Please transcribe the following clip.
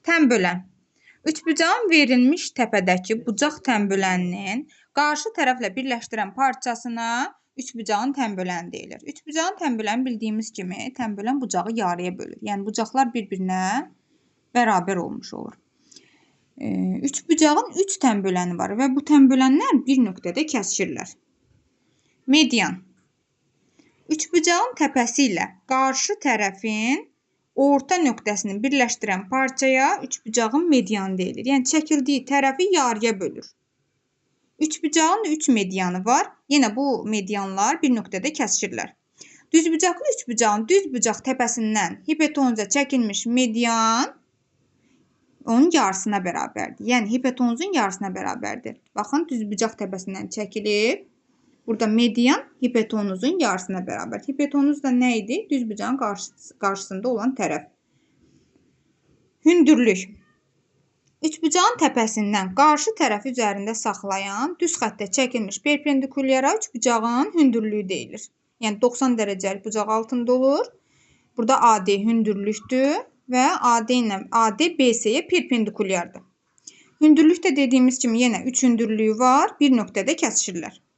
Tənbölən. Üçbucağın verilmiş təpədəki bucaq tənböləninin qarşı tərəflə birləşdirən parçasına üçbucağın tənböləni deyilir. Üçbucağın tənböləni bildiyimiz kimi tənbölən bucağı yarıya bölür. Yəni bucaqlar bir-birinə bərabər olmuş olur. Üçbucağın 3 tənböləni var və bu tənbölənlər bir nöqtədə kəsişirlər. Median. Üçbucağın təpəsi ilə qarşı tərəfin orta nöqtəsini birləşdirən parçaya üçbucağın medianı deyilir. Yəni çəkildiyi tərəfi yarıya bölür. Üçbucağın 3 medianı var. Yenə bu medianlar bir nöqtədə kəsişirlər. Düzbucaqlı üçbucağın düz bucaq təpəsindən hipotenuza çəkilmiş median onun yarısına bərabərdir. Yəni hipotenuzun yarısına bərabərdir. Baxın, düzbucaq təpəsindən çəkilib. Burada median hipotenuzun yarısına bərabər. Hipotenuz da nə idi? Düzbucağın qarşısında olan tərəf. Hündürlük. Üçbucağın təpəsindən qarşı tərəfi üzərində saxlayan düz xəttə çəkilmiş perpendikulyara üçbucağın hündürlüyü deyilir. Yəni 90 dərəcəlik bucaq altında olur. Burada AD hündürlükdür və AD BC-yə perpendikulyardır. Hündürlükdə dediyimiz kimi yenə 3 hündürlüyü var, bir nöqtədə kəsişirlər.